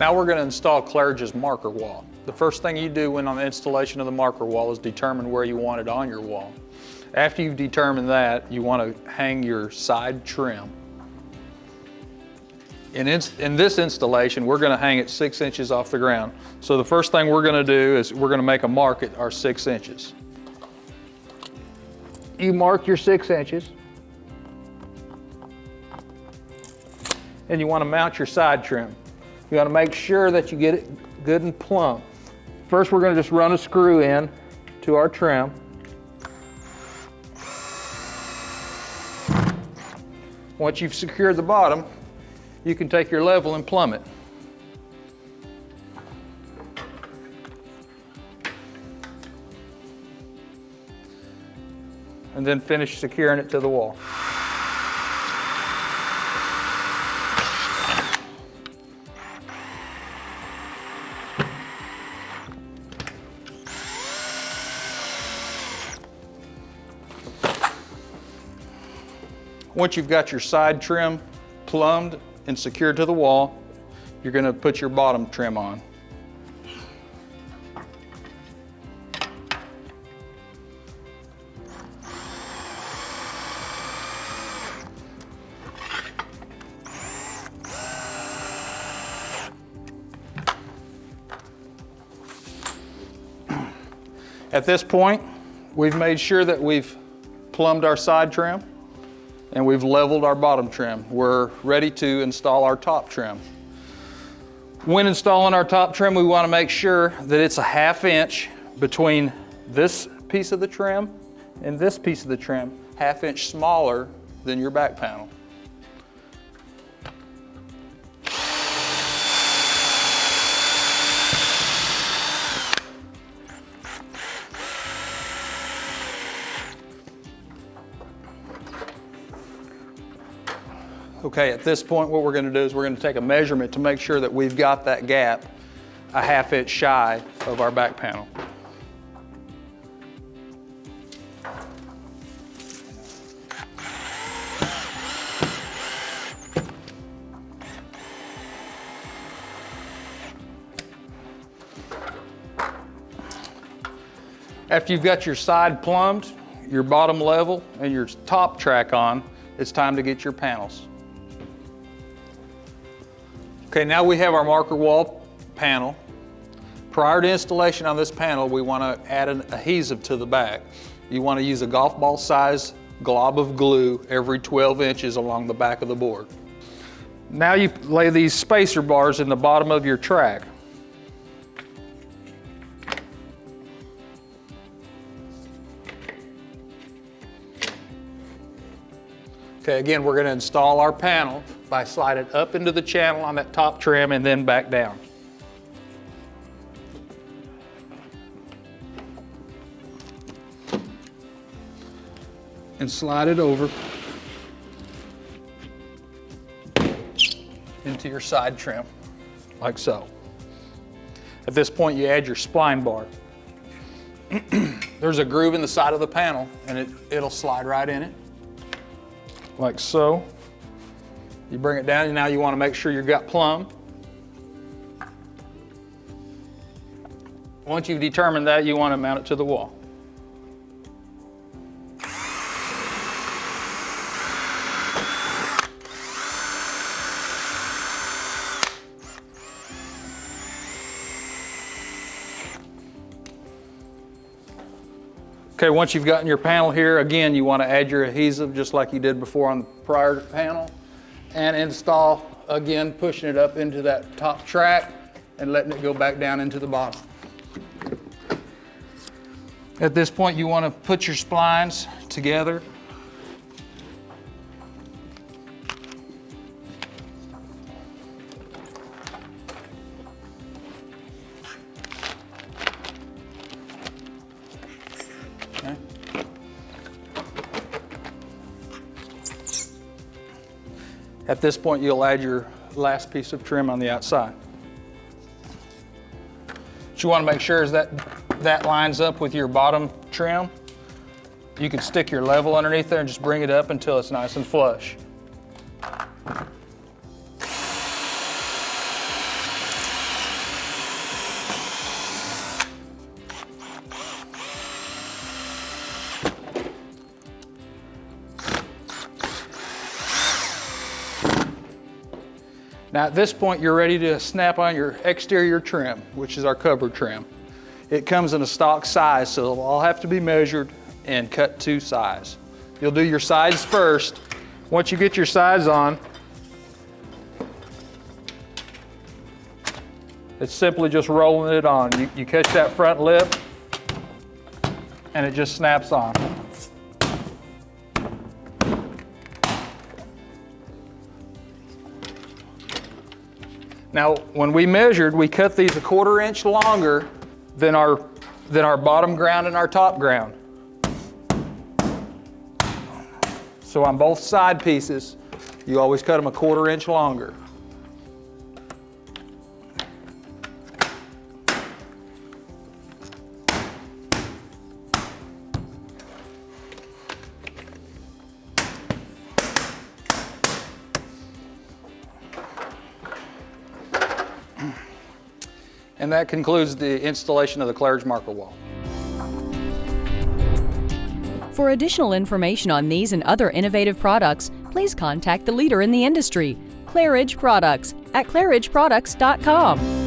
Now we're going to install Claridge's marker wall. The first thing you do when on the installation of the marker wall is determine where you want it on your wall. After you've determined that, you want to hang your side trim. In this installation, we're going to hang it 6 inches off the ground. So the first thing we're going to do is we're going to make a mark at our 6 inches. You mark your 6 inches. And you want to mount your side trim. You want to make sure that you get it good and plumb. First, we're going to just run a screw in to our trim. Once you've secured the bottom, you can take your level and plumb it. And then finish securing it to the wall. Once you've got your side trim plumbed and secured to the wall, you're going to put your bottom trim on. At this point, we've made sure that we've plumbed our side trim and we've leveled our bottom trim. We're ready to install our top trim. When installing our top trim, we want to make sure that it's a 1/2 inch between this piece of the trim and this piece of the trim, 1/2 inch smaller than your back panel. Okay, at this point what we're going to do is we're going to take a measurement to make sure that we've got that gap a 1/2 inch shy of our back panel. After you've got your side plumbed, your bottom level, and your top track on, it's time to get your panels. Okay, now we have our marker wall panel. Prior to installation on this panel, we want to add an adhesive to the back. You want to use a golf ball size glob of glue every 12 inches along the back of the board. Now you lay these spacer bars in the bottom of your track. Okay, again, we're going to install our panel by sliding up into the channel on that top trim and then back down. And slide it over into your side trim, like so. At this point, you add your spline bar. There's a groove in the side of the panel, and it'll slide right in it, like so. You bring it down, and now you want to make sure you've got plumb. Once you've determined that, you want to mount it to the wall. Okay, once you've gotten your panel here, again, you want to add your adhesive just like you did before on the prior panel, and install, again, pushing it up into that top track and letting it go back down into the bottom. At this point, you want to put your splines together. Okay. At this point, you'll add your last piece of trim on the outside. What you want to make sure is that that lines up with your bottom trim. You can stick your level underneath there and just bring it up until it's nice and flush. Now at this point, you're ready to snap on your exterior trim, which is our cover trim. It comes in a stock size, so it'll all have to be measured and cut to size. You'll do your sides first. Once you get your sides on, it's simply just rolling it on. You catch that front lip, and it just snaps on. Now, when we measured, we cut these 1/4 inch longer than our bottom ground and our top ground. So on both side pieces, you always cut them 1/4 inch longer. And that concludes the installation of the Claridge Marker Wall. For additional information on these and other innovative products, please contact the leader in the industry, Claridge Products, at claridgeproducts.com.